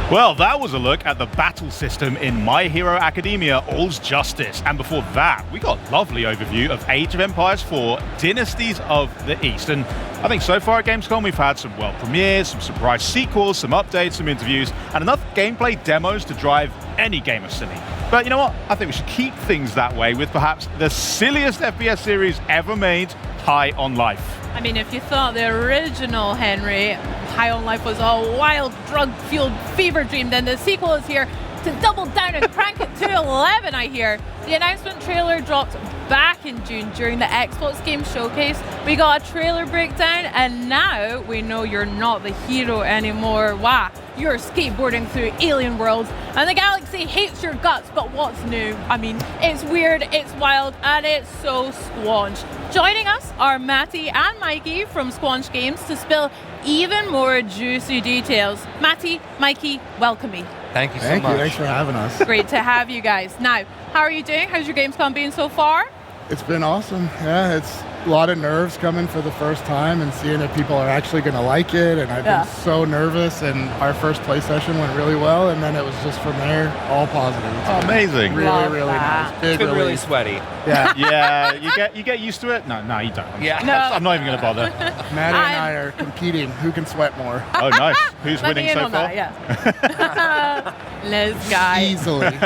Well, that was a look at the battle system in My Hero Academia All's Justice. And before that, we got a lovely overview of Age of Empires 4 Dynasties of the East. And I think so far at Gamescom, we've had some world premieres, some surprise sequels, some updates, some interviews, and enough gameplay demos to drive any gamer silly. But you know what? I think we should keep things that way with perhaps the silliest FPS series ever made, High on Life. I mean, if you thought the original Henry, High on Life, was a wild, drug-fueled fever dream, then the sequel is here to double down and crank it to 11, I hear. The announcement trailer dropped back in June during the Xbox Game Showcase. We got a trailer breakdown, and now we know you're not the hero anymore. Wow, you're skateboarding through alien worlds, and the galaxy hates your guts, but what's new? I mean, it's weird, it's wild, and it's so Squanch. Joining us are Matty and Mikey from Squanch Games to spill even more juicy details. Matty, Mikey, welcome me. Thank you so much. Thanks for having us. Great to have you guys. Now, how are you doing? How's your Gamescom been so far? It's been awesome. Yeah, it's a lot of nerves coming for the first time and seeing if people are actually going to like it. And I've been so nervous, and our first play session went really well, and then it was just from there, all positive. Oh, amazing. Really nice. Big It's been really release. sweaty. Yeah. Yeah, you get used to it? No, you don't. Yeah. No. I'm not even going to bother. Maddie and I are competing. Who can sweat more? Oh, nice. Who's Let me winning in so on far? that, yeah. Let's guys. Easily.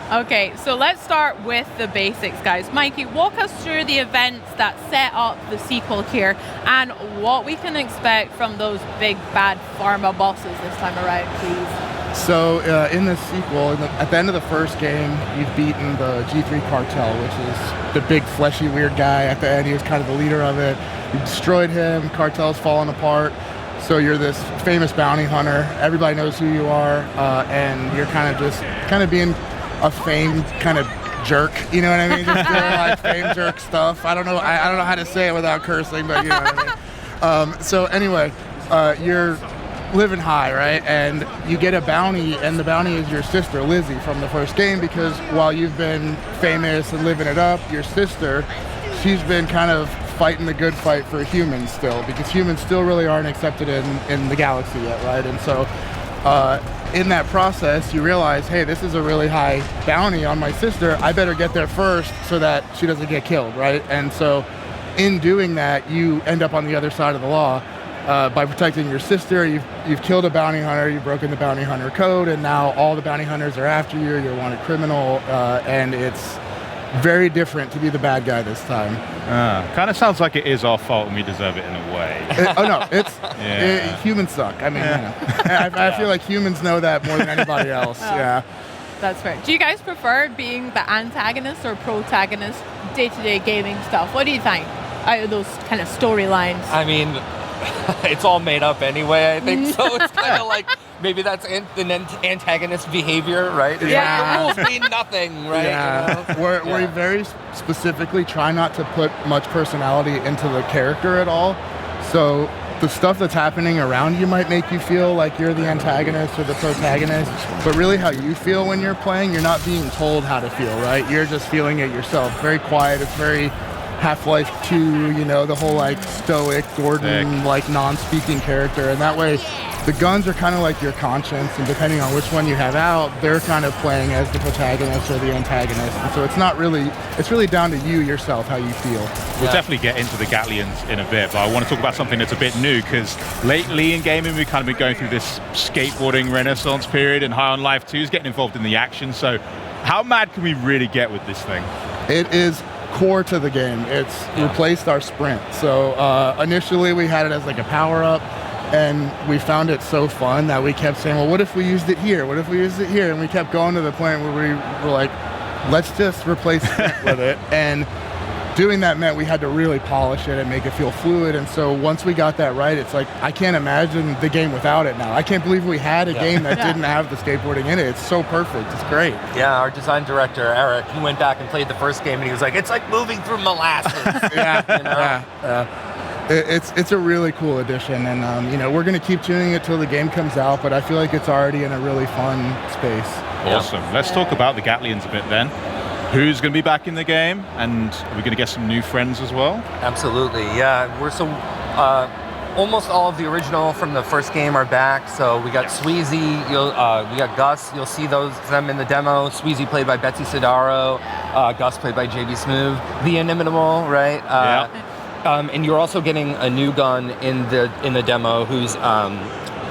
Okay, so let's start with the basics, guys. Mikey, walk us through the events that set up the sequel here and what we can expect from those big bad pharma bosses this time around, please. So in the sequel, at the end of the first game, you've beaten the G3 cartel, which is the big fleshy weird guy. At the end, he was kind of the leader of it. You destroyed him, cartel's falling apart. So you're this famous bounty hunter. Everybody knows who you are, and you're kind of being a fame kind of jerk. You know what I mean? Just doing like fame jerk stuff. I don't know how to say it without cursing, but you know what I mean. So anyway, you're living high, right? And you get a bounty, and the bounty is your sister Lizzie from the first game, because while you've been famous and living it up, your sister, she's been kind of fighting the good fight for humans still, because humans still really aren't accepted in the galaxy yet, right? And so in that process, you realize, hey, this is a really high bounty on my sister. I better get there first so that she doesn't get killed, right? And so in doing that, you end up on the other side of the law. By protecting your sister, you've killed a bounty hunter, you've broken the bounty hunter code, and now all the bounty hunters are after you, you're a wanted criminal, and it's very different to be the bad guy this time. Kind of sounds like it is our fault and we deserve it in a way. Oh no, humans suck. I mean, you know, I feel like humans know that more than anybody else. Yeah. That's fair. Do you guys prefer being the antagonist or protagonist day-to-day gaming stuff? What do you think out of those kind of storylines? I mean, it's all made up anyway, I think. So it's kind of like, maybe that's an antagonist behavior, right? It's Yeah. like the rules mean nothing, right? Yeah. You know? We very specifically try not to put much personality into the character at all. So the stuff that's happening around you might make you feel like you're the antagonist or the protagonist, but really how you feel when you're playing, you're not being told how to feel, right? You're just feeling it yourself. Very quiet. It's very Half-Life 2, you know, the whole like stoic Gordon, like non-speaking character, and that way the guns are kind of like your conscience, and depending on which one you have out, they're kind of playing as the protagonist or the antagonist, and so it's really down to you yourself how you feel. We'll definitely get into the Gatlians in a bit, but I want to talk about something that's a bit new, because lately in gaming we've kind of been going through this skateboarding renaissance period, and High on Life 2 is getting involved in the action. So how mad can we really get with this thing? It is core to the game. It's replaced our sprint. So initially we had it as like a power-up, and we found it so fun that we kept saying, well, what if we used it here? What if we used it here? And we kept going to the point where we were like, let's just replace sprint with it. And doing that meant we had to really polish it and make it feel fluid. And so once we got that right, it's like, I can't imagine the game without it now. I can't believe we had a game that didn't have the skateboarding in it. It's so perfect. It's great. Yeah, our design director, Eric, he went back and played the first game, and he was like, it's like moving through molasses. You know? It's a really cool addition, and you know, we're going to keep tuning it till the game comes out, but I feel like it's already in a really fun space. Awesome. Let's talk about the Gatlians a bit then. Who's going to be back in the game, and we're going to get some new friends as well? Absolutely, yeah. almost all of the original from the first game are back. So we got Sweezy, we got Gus. You'll see them in the demo. Sweezy played by Betsy Sidaro, Gus played by JB Smooth, the inimitable, right? And you're also getting a new gun in the demo whose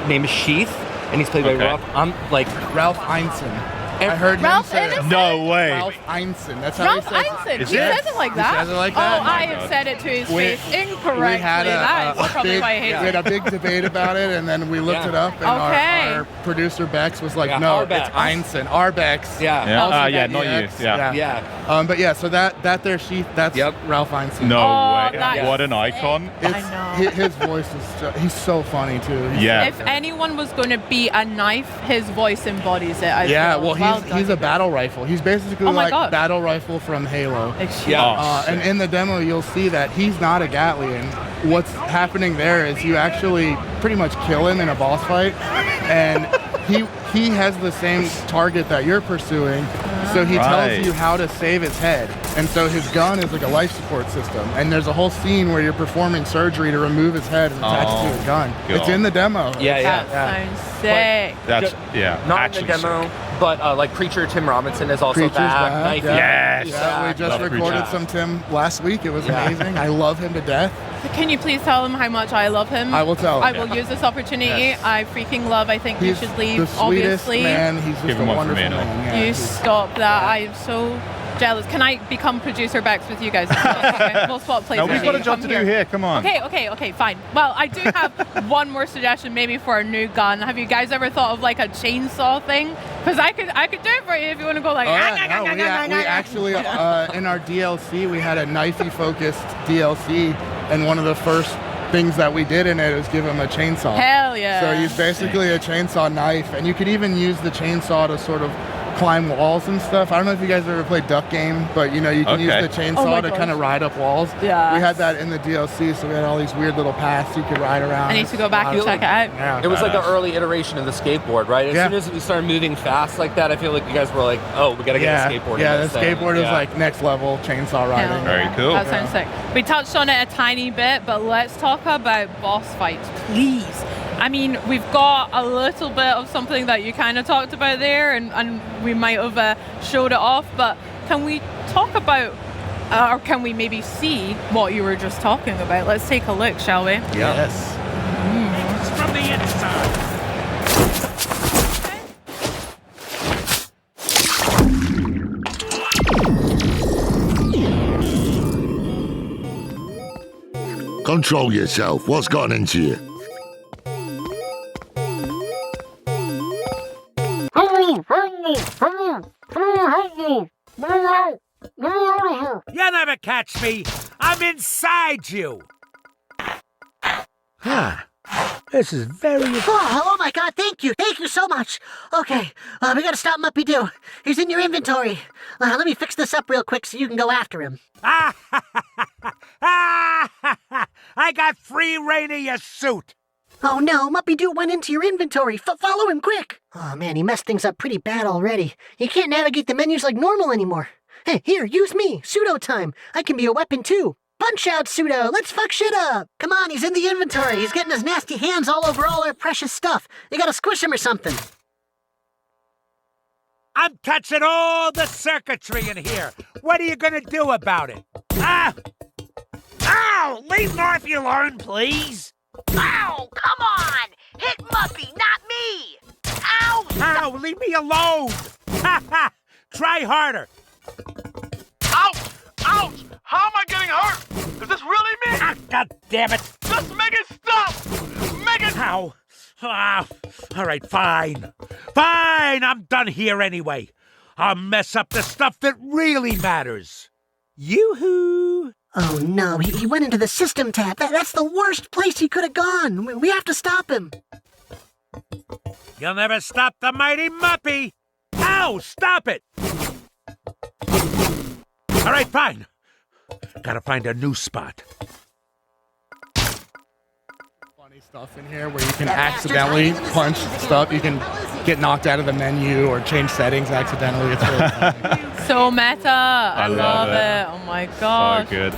name is Sheath, and he's played by Ralph Einstein. I heard Ralph him say Innocent? No way. Ralph Einstein. That's how Ralph he says Einstein. Is He it? says it like that. He says it like that? Oh, I have said it to his face incorrectly. We had That is probably big, why I hate we had a big debate about it, and then we looked it up, and our producer Bex was like, "No, Arbex. it's Einstein. Arbex." Yeah, not you. EX. Yeah. But yeah, so that there sheath, that's Ralph Einstein. No Oh, way. nice. What an icon. I know. His voice is he's so funny too. Yeah. If anyone was going to be a knife, his voice embodies it. I Yeah, feel. well, done. he's a battle rifle. He's basically Oh my like God. battle rifle from Halo. Oh, And in the demo, you'll see that he's not a Gatlian. What's happening there is you actually pretty much kill him in a boss fight, and he has the same target that you're pursuing, so he tells you how to save his head. And so his gun is like a life support system, and there's a whole scene where you're performing surgery to remove his head and attach it to his gun. God. It's in the demo. That sounds sick. That's Not actually in the demo, but like Preacher Tim Robinson is also Preacher's back. back, yeah. Yes. Yeah, we just Love recorded Preacher. some Tim last week. It was amazing. I love him to death. Can you please tell him how much I love him? I will tell him. I will use this opportunity. Yes. I freaking love. I think He's you should leave. the sweetest Obviously, man. He's just Give a him one for wonderful me, no? man. Yeah, you he's- stop that. I am so jealous. Can I become producer Bex with you guys? Okay, we'll swap places. No, we've got a job to do here. Come on. Okay, fine. Well, I do have one more suggestion, maybe for a new gun. Have you guys ever thought of like a chainsaw thing? Because I could do it for you if you want to go like. Oh, yeah, no, we actually in our DLC we had a knifey focused DLC, and one of the first things that we did in it was give him a chainsaw. Hell yeah. So he's basically a chainsaw knife, and you could even use the chainsaw to sort of climb walls and stuff. I don't know if you guys ever played Duck Game, but you know you can use the chainsaw to kind of ride up walls. Yeah. We had that in the DLC, so we had all these weird little paths you could ride around. I need to go back and check it out. Yeah. It was like an early iteration of the skateboard, right? As Yeah. soon as we started moving fast like that, I feel like you guys were like, "Oh, we gotta get a skateboard." Yeah, in the this thing. skateboard is like next level chainsaw riding. Hell Very yeah. cool. That sounds sick. We touched on it a tiny bit, but let's talk about boss fights, please. I mean, we've got a little bit of something that you kind of talked about there, and we might have showed it off, but can we talk about, or can we maybe see what you were just talking about? Let's take a look, shall we? Yes. From the inside. Control yourself. What's gotten into you? You never catch me. I'm inside you. This is very... Oh my God, thank you so much. Okay, we gotta stop Muppy Doo. He's in your inventory. Let me fix this up real quick so you can go after him. I got free reign of your suit. Oh no, Muppy Doo went into your inventory. Follow him quick. Oh man, he messed things up pretty bad already. He can't navigate the menus like normal anymore. Hey, here, use me. Pseudo time. I can be a weapon too. Punch out, Pseudo. Let's fuck shit up. Come on, he's in the inventory. He's getting his nasty hands all over all our precious stuff. You gotta squish him or something. I'm touching all the circuitry in here. What are you gonna do about it? Ow! Leave Morphy alone, please. Ow! Come on! Hit Muppy, not me! Ow! Ow! Leave me alone! Ha ha! Try harder. Ouch! Ouch! How am I getting hurt? Is this really me? Ah, God damn it! Just make it stop! Make it... Ow! Ah, all right, fine. Fine, I'm done here anyway. I'll mess up the stuff that really matters. Yoo-hoo! Oh no, he went into the system tab. That's the worst place he could have gone. We have to stop him. You'll never stop the mighty Muppy! Ow! Stop it! All right, fine. Gotta find a new spot. Funny stuff in here where you can accidentally punch stuff. You can get knocked out of the menu or change settings accidentally. It's really funny. So meta. I love love it. it. Oh my gosh. So good.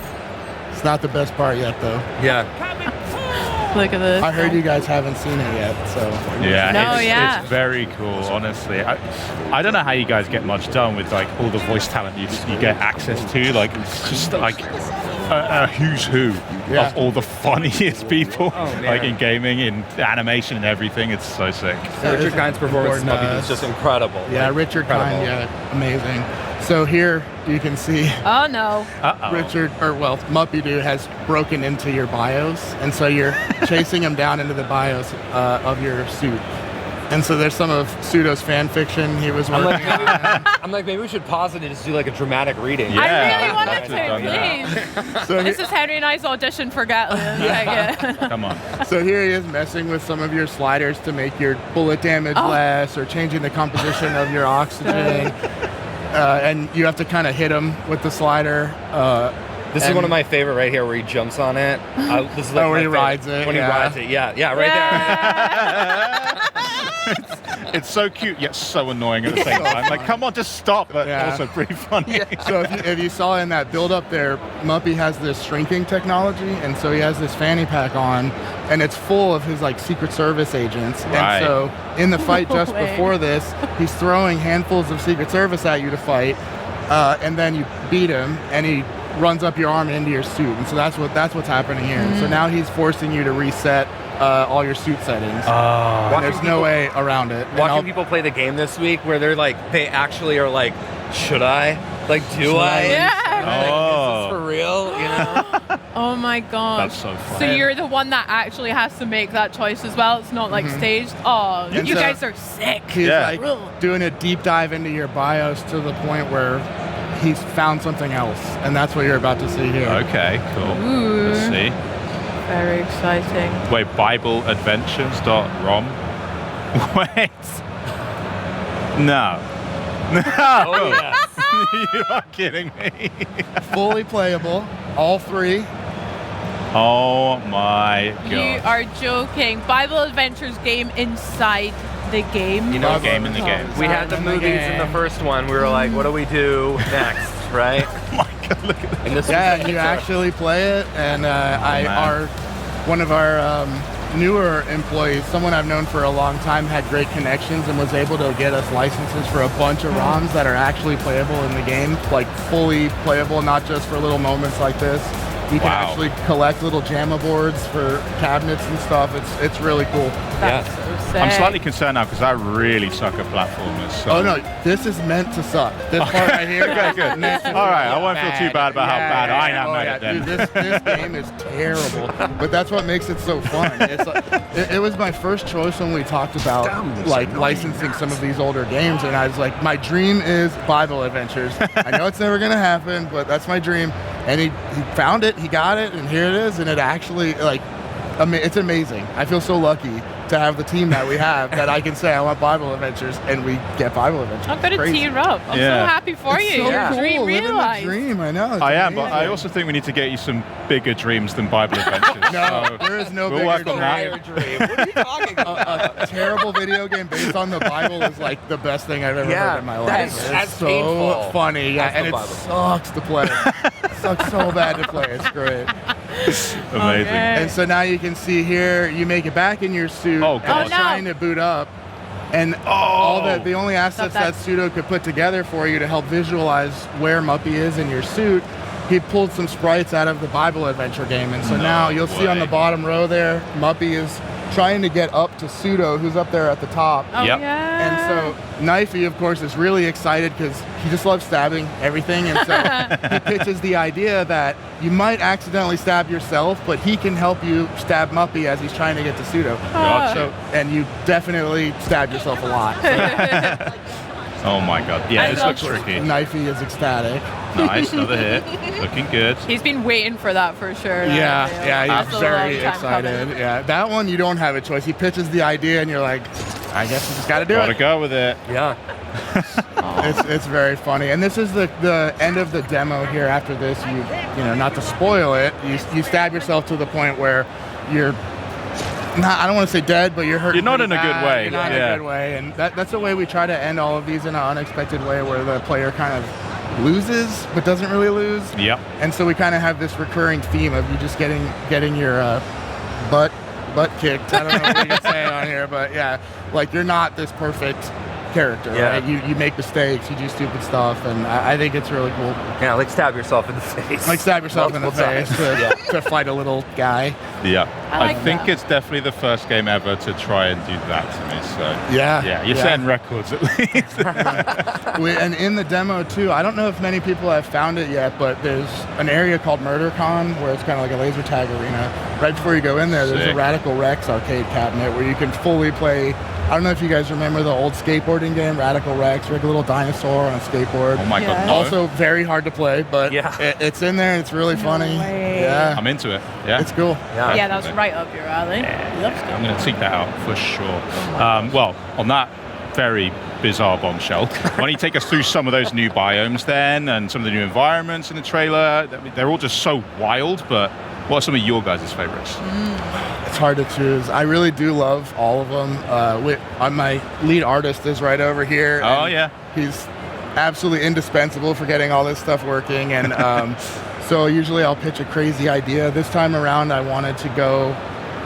It's not the best part yet, though. Yeah. Coming through! Look at this. I heard you guys haven't seen it yet, so. Yeah, No, yeah. it's very cool, honestly. I don't know how you guys get much done with like all the voice talent you get access to. Like, it's just like a who's who of all the funniest people like in gaming, in animation and everything. It's so sick. Richard Kind's performance is just incredible. Yeah, Richard Kind, amazing. So here you can see Oh no. Muppy Doo has broken into your BIOS, and so you're chasing him down into the BIOS of your suit. And so there's some of Pseudo's fan fiction he was working on. I'm like, maybe we should pause it and just do like a dramatic reading. Yeah. I really wanted I'd to, please. So This is Henry and I's audition for Gatlin. Come on. So here he is messing with some of your sliders to make your bullet damage less, or changing the composition of your oxygen. And you have to kind of hit him with the slider. This is one of my favorite right here, where he jumps on it. This is like where he my rides favorite. it, When he rides it, right It's so cute yet so annoying at the same time. Like, come on, just stop. But also pretty funny. So if you saw in that build up there, Muppy has this shrinking technology, and so he has this fanny pack on, and it's full of his like Secret Service agents. Right. And so in the fight just before this, he's throwing handfuls of Secret Service at you to fight, and then you beat him, and he runs up your arm into your suit, and so that's what's happening here. And so now he's forcing you to reset all your suit settings. And there's no way around it. Watching people play the game this week, where they're like, they actually are like, should I? Like, do I? Yeah. Is this for real? You know? Oh my god. That's so fun. So you're the one that actually has to make that choice as well. It's not like staged. Oh, And you so guys are sick. He's like doing a deep dive into your BIOS to the point where he's found something else, and that's what you're about to see here. Okay, cool. Let's see. Very exciting. Wait, BibleAdventures.rom? Wait. No. No. Oh, yes. You are kidding me. Fully playable, all three. Oh my god. You are joking. Bible Adventures game inside the game. You know, a game in the game. We had the movies in the first one. We were like, what do we do next, right? Oh my god, look at that. And this Yeah, you actually play it, and one of our newer employees, someone I've known for a long time, had great connections and was able to get us licenses for a bunch of ROMs that are actually playable in the game, like fully playable, not just for little moments like this. You can actually collect little JAMA boards for cabinets and stuff. It's really cool. That's so sick. I'm slightly concerned now because I really suck at platformers. So. Oh no, this is meant to suck. This part right here. Okay, good. All right, I won't feel too bad about how bad I am at it then. Dude, this game is terrible, but that's what makes it so fun. It's like, it was my first choice when we talked about like licensing some of these older games, and I was like, my dream is Bible Adventures. I know it's never gonna happen, but that's my dream. And he found it, he got it, and here it is, and it actually like, it's amazing. I feel so lucky to have the team that we have that I can say I want Bible Adventures, and we get Bible Adventures. I'm gonna tear up. I'm so happy for you. So Your cool. dream Living the realized. dream, I know. It's I am, but amazing. I also think we need to get you some bigger dreams than Bible Adventures. No, there is no we'll bigger work on that. dream. What are you talking about? A terrible video game based on the Bible is like the best thing I've ever heard in my life. that is It's as so painful funny, as and the it Bible. sucks to play. It sucks so bad to play. It's great. Amazing. And so now you can see here, you make it back in your suit, Oh, and God. it's trying to boot up. And all the only assets Stop that Pseudo could put together for you to help visualize where Muppy is in your suit, he pulled some sprites out of the Bible Adventure game. And so now you'll see on the bottom row there, Muppy is trying to get up to Pseudo, who's up there at the top. Oh, Yep. yeah. And so Knifey, of course, is really excited because he just loves stabbing everything. And so he pitches the idea that you might accidentally stab yourself, but he can help you stab Muppy as he's trying to get to Pseudo. Gotcha. And you definitely stabbed yourself a lot. Oh my god. Yeah, I this love looks tricky. Knifey is ecstatic. Nice, another hit. Looking good. He's been waiting for that for sure. Yeah, That's he's a very long time excited. coming. Yeah, that one you don't have a choice. He pitches the idea, and you're like, I guess you just got to do Gotta it. go with it. Yeah. It's very funny, and this is the end of the demo. Here after this, you know, not to spoil it, you stab yourself to the point where you're not, I don't want to say dead, but you're hurt. You're not in a good way, You're not in a good way, and that's the way we try to end all of these in an unexpected way, where the player kind of loses but doesn't really lose. Yep. And so we kind of have this recurring theme of you just getting your butt butt kicked. I don't know what you can say on here, but yeah, like you're not this perfect character. Yeah. Right? You make mistakes, you do stupid stuff, and I think it's really cool. Yeah, like stab yourself in the face. Like stab yourself in the Multiple face times. to fight a little guy. Yeah, I like think that. it's definitely the first game ever to try and do that to me. So Yeah, you're setting records at least. And in the demo too, I don't know if many people have found it yet, but there's an area called MurderCon where it's kind of like a laser tag arena. Right before you go in there's Sick. a Radical Rex arcade cabinet where you can fully play. I don't know if you guys remember the old skateboarding game, Radical Rex, like a little dinosaur on a skateboard. Oh my Yeah. god, no. Also very hard to play, but Yeah. it's in there and it's really funny. way. Yeah, I'm into it. Yeah. it's cool. Yeah, that's right up your alley. Love I'm stuff. going to seek that out for sure. Well, on that very bizarre bombshell, why don't you take us through some of those new biomes then and some of the new environments in the trailer? I mean, they're all just so wild, but what are some of your guys' favorites? It's hard to choose. I really do love all of them. My lead artist is right over here. Oh, and yeah. He's absolutely indispensable for getting all this stuff working. And so usually I'll pitch a crazy idea. This time around, I wanted to go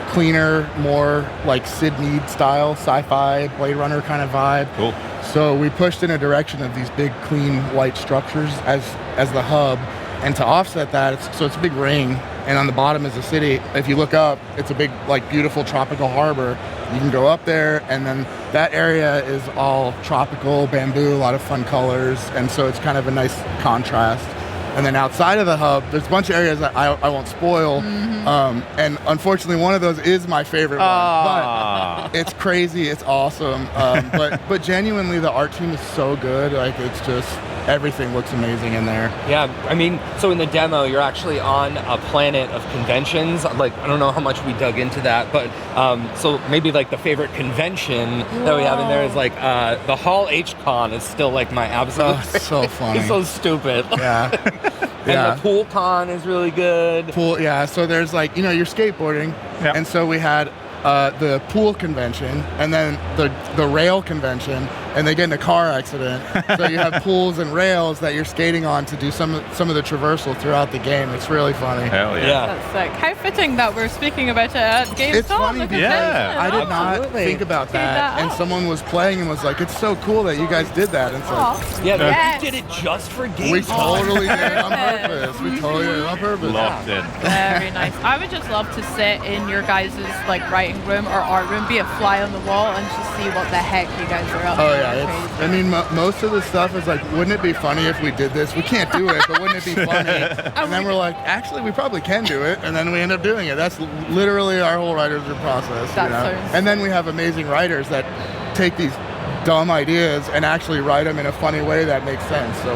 cleaner, more like Sid Mead style, sci-fi, Blade Runner kind of vibe. Cool. So we pushed in a direction of these big, clean, white structures as the hub. And to offset that, it's a big ring, and on the bottom is a city. If you look up, it's a big, like, beautiful tropical harbor. You can go up there, and then that area is all tropical, bamboo, a lot of fun colors, and so it's kind of a nice contrast. And then outside of the hub, there's a bunch of areas that I won't spoil, and unfortunately one of those is my favorite one. But it's crazy, it's awesome, but genuinely the art team is so good, like it's just, everything looks amazing in there. Yeah, I mean, so in the demo, you're actually on a planet of conventions. Like, I don't know how much we dug into that, but so maybe like the favorite convention that we have in there is like the Hall H-Con is still like my absolute favorite. So funny. It's so stupid. Yeah. And the Pool Con is really good. Pool, yeah. So there's like, you're skateboarding, Yep. and so we had the pool convention, and then the rail convention, and they get in a car accident. So you have pools and rails that you're skating on to do some of the traversal throughout the game. It's really funny. Hell yeah. Yeah. That's sick. How fitting that we're speaking about it at gamescom. It's funny Look at because Yeah. this. I did not Absolutely. think about Figure that that, and out. someone was playing and was like, "It's so cool that you guys did that." And it's like, Aw. Yeah, Yes. you did it just for games. we totally did it on Perfect. purpose. We totally did it on purpose. Locked in. Very nice. I would just love to sit in your guys' like writing room or art room, be a fly on the wall, and just see what the heck you guys are up to. Oh yeah, Crazy. I mean, most of the stuff is like, wouldn't it be funny if we did this? We can't do it, but wouldn't it be funny? And then we're like, actually, we probably can do it, and then we end up doing it. That's literally our whole writer's room process. That you know? sounds- And then we have amazing writers that take these dumb ideas and actually write them in a funny way that makes sense. So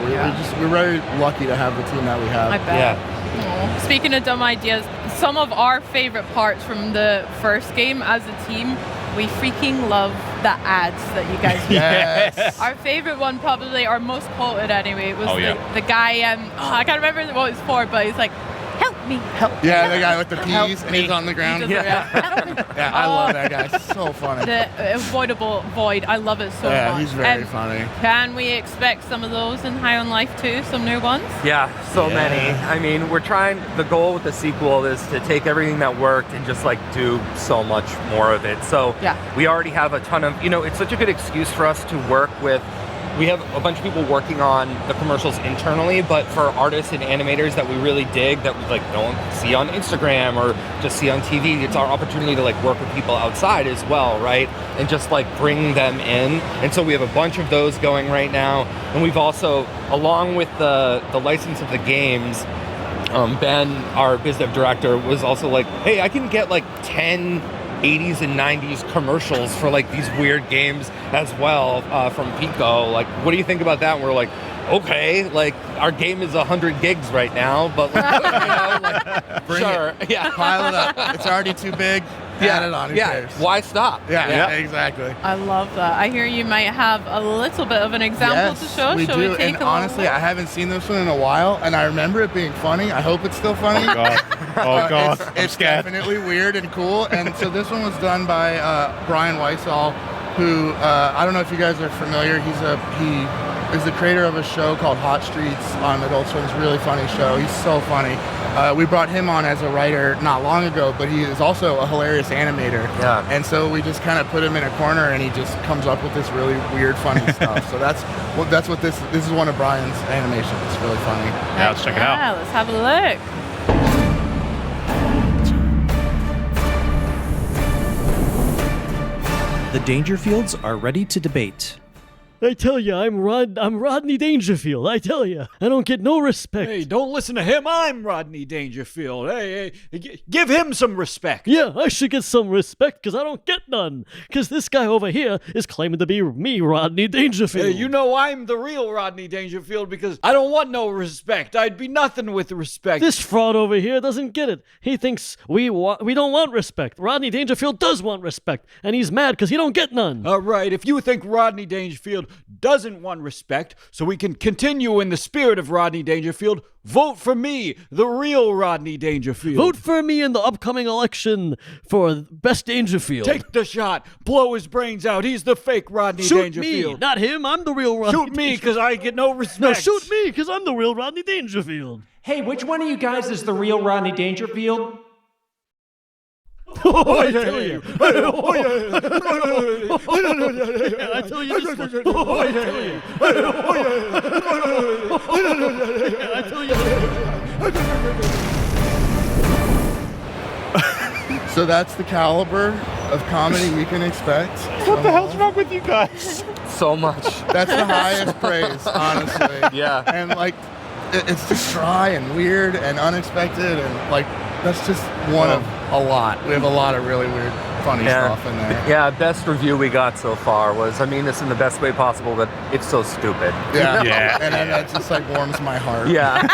we're very lucky to have the team that we have. I bet. Aw. Speaking of dumb ideas, some of our favorite parts from the first game as a team, we freaking love the ads that you guys make. Yes. Our favorite one, probably our most quoted anyway, was Oh, yeah. the guy. I can't remember what it's for, but he's like, "Help me, help me." Yeah, the guy with the Help peas and me. he's on the ground. He does it, help me. Yeah, I love that guy. So funny. The avoidable void. I love it so Yeah, much. he's very funny. Can we expect some of those in High on Life too? Some new ones? Yeah, so Yeah. many. I mean, the goal with the sequel is to take everything that worked and just like do so much more of it. So Yeah. we already have a ton of, it's such a good excuse for us to work with. We have a bunch of people working on the commercials internally, but for artists and animators that we really dig, that we like don't see on Instagram or just see on TV, it's our opportunity to like work with people outside as well, right? And just like bring them in. And so we have a bunch of those going right now. And we've also, along with the license of the games, Ben, our biz dev director, was also like, hey, I can get like 10 80s and 90s commercials for like these weird games as well from Pico. Like, what do you think about that? And we're like, okay, like our game is 100 gigs right now, but like, Bring sure, it. yeah, Pile it up. It's already too big. Add it on. Who cares? Why stop? Yeah, exactly. I love that. I hear you might have a little bit of an example to show. we Shall do. we take And a honestly, look? I haven't seen this one in a while, and I remember it being funny. I hope it's still funny. Oh god. Oh god. It's scared. definitely weird and cool. And so this one was done by Brian Weissall, who I don't know if you guys are familiar. He is the creator of a show called Hot Streets on Adult Swim's really funny show. He's so funny. We brought him on as a writer not long ago, but he is also a hilarious animator. Yeah. And so we just kind of put him in a corner, and he just comes up with this really weird, funny stuff. So that's what this is. One of Brian's animations. It's really funny. Yeah, let's check it out. Yeah, let's have a look. The Dangerfields are ready to debate. I tell you, I'm Rodney Dangerfield. I tell you, I don't get no respect. Hey, don't listen to him. I'm Rodney Dangerfield. Hey, give him some respect. Yeah, I should get some respect because I don't get none. Because this guy over here is claiming to be me, Rodney Dangerfield. Hey, you know I'm the real Rodney Dangerfield because I don't want no respect. I'd be nothing with respect. This fraud over here doesn't get it. He thinks we don't want respect. Rodney Dangerfield does want respect, and he's mad because he don't get none. All right, if you think Rodney Dangerfield doesn't want respect, so we can continue in the spirit of Rodney Dangerfield, vote for me, the real Rodney Dangerfield. Vote for me in the upcoming election for Best Dangerfield. Take the shot. Blow his brains out. He's the fake Rodney Shoot Dangerfield. me, not him. I'm the real Rodney Shoot me, because I get no respect. No, shoot me, because I'm the real Rodney Dangerfield. Hey, which one of you guys is the real Rodney Dangerfield? Oh, I tell you. I tell you this one. Oh, I tell you. I tell you. So that's the caliber of comedy we can expect. What the hell's wrong with you guys? So much. That's the highest praise, honestly. Yeah. And like, it's just dry and weird and unexpected, and like, that's just one of a lot. We have a lot of really weird, funny stuff in there. Yeah, best review we got so far was, I mean this in the best way possible, but it's so stupid. Yeah. You know? Yeah. And then that just like warms my heart. Yeah.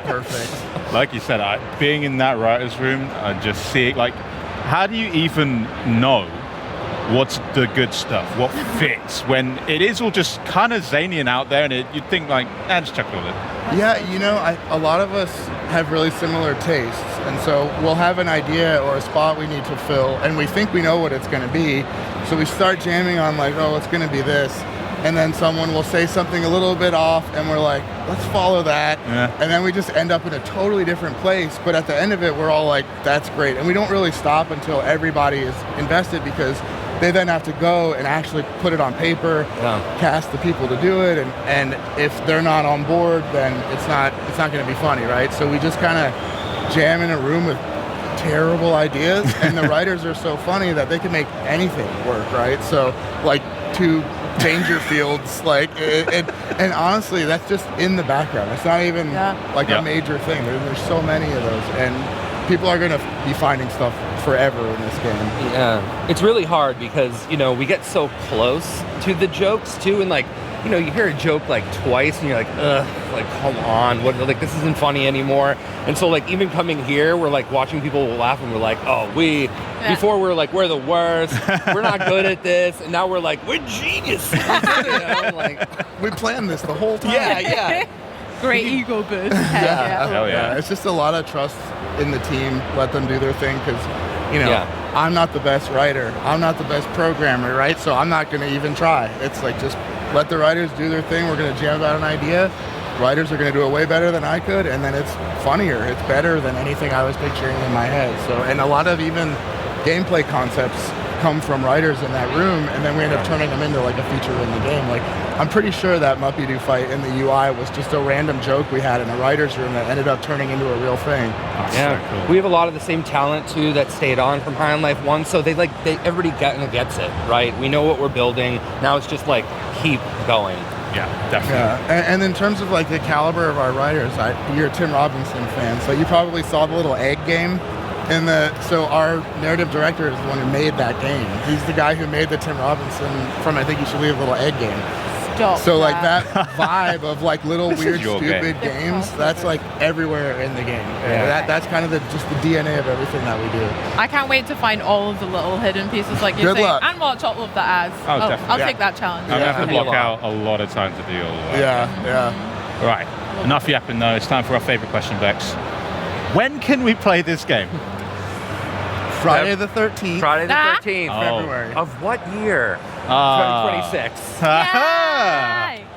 Perfect. Like you said, being in that writer's room, just seeing, like, how do you even know what's the good stuff, what fits, when it is all just kind of zany and out there, and you'd think, like, just chuck it all in. Yeah, you know, a lot of us have really similar tastes, and so we'll have an idea or a spot we need to fill, and we think we know what it's going to be, so we start jamming on, like, oh, it's going to be this, and then someone will say something a little bit off, and we're like, let's follow that, and then we just end up in a totally different place, but at the end of it, we're all like, that's great, and we don't really stop until everybody is invested, because they then have to go and actually put it on paper, cast the people to do it, and if they're not on board, then it's not going to be funny, right? So we just kind of jam in a room with terrible ideas, and the writers are so funny that they can make anything work, right? So like two Dangerfields, like, and honestly, that's just in the background. It's not even like a major thing. There's so many of those, and people are going to be finding stuff forever in this game. Yeah, it's really hard because, you know, we get so close to the jokes too, and like, you know, you hear a joke like twice and you're like, ugh, like, come on, what, like, this isn't funny anymore. And so like, even coming here, we're like watching people laugh and we're like, oh, before we were like, we're the worst, we're not good at this, and now we're like, we're geniuses. You know, like, we planned this the whole time. Yeah. Great ego boost. Hell yeah. It's just a lot of trust in the team. Let them do their thing, because, you know, I'm not the best writer. I'm not the best programmer, right? So I'm not going to even try. It's like, just let the writers do their thing. We're going to jam about an idea. Writers are going to do it way better than I could, and then it's funnier. It's better than anything I was picturing in my head. So, and a lot of even gameplay concepts come from writers in that room, and then we end up turning them into like a feature in the game. Like, I'm pretty sure that Muppy-Doo fight in the UI was just a random joke we had in a writer's room that ended up turning into a real thing. Yeah, so cool. We have a lot of the same talent too that stayed on from High on Life 1, so everybody gets it, right? We know what we're building. Now it's just like, keep going. Yeah, definitely. Yeah, and in terms of like the caliber of our writers, you're a Tim Robinson fan, so you probably saw the little egg game. So our narrative director is the one who made that game. He's the guy who made the Tim Robinson from I Think You Should Leave a Little Egg game. Stop so that. like that vibe of like little weird stupid game. games, that's like everywhere in the game. Yeah. That's kind of just the DNA of everything that we do. I can't wait to find all of the little hidden pieces like you're Good saying, luck. and watch all of the ads. Oh, definitely. I'll take that challenge. I'm going to have to block out a lot of time to do all of that. Yeah. Right, enough yapping though. It's time for our favorite question, Bex. When can we play this game? Friday the 13th. Friday the 13th. February. Of what year? 2026.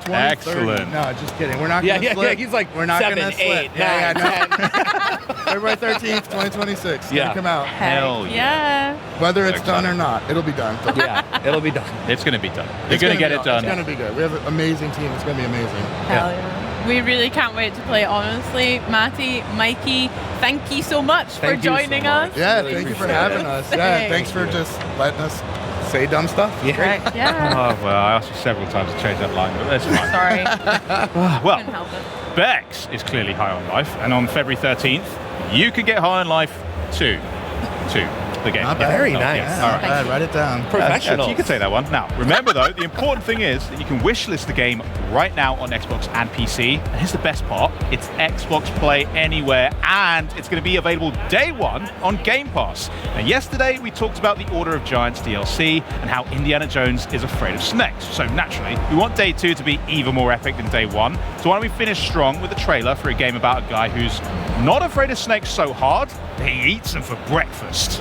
20, Excellent. 30. No, just kidding. We're not going to slip. He's like we're not 7, gonna 8, slip. 9, 10. February 13th, 2026. It's Yeah. gonna come out. Hell Yeah. Whether it's done or not, it'll be done. Yeah, it'll be done. It's going to be done. You're going to get it done. It's going to be good. We have an amazing team. It's going to be amazing. Hell yeah. We really can't wait to play, honestly. Matty, Mikey, thank you so much for joining us. Yeah, Really thank you for appreciate having it. us. Yeah, thanks for just letting us say dumb stuff. Yeah. Right, yeah. Oh, well, I asked you several times to change that line, but that's fine. Sorry. Well, Couldn't help it. Bex is clearly high on life, and on February 13th, you can get high on life too. The game. Not bad. Very Oh, nice. yeah. Yeah, All not right. bad. Write it down. Professional. You can say that one. Now, remember though, the important thing is that you can wishlist the game right now on Xbox and PC. And here's the best part. It's Xbox Play Anywhere, and it's going to be available day one on Game Pass. Now, yesterday we talked about the Order of Giants DLC and how Indiana Jones is afraid of snakes. So naturally, we want day two to be even more epic than day one. So why don't we finish strong with a trailer for a game about a guy who's not afraid of snakes so hard that he eats them for breakfast.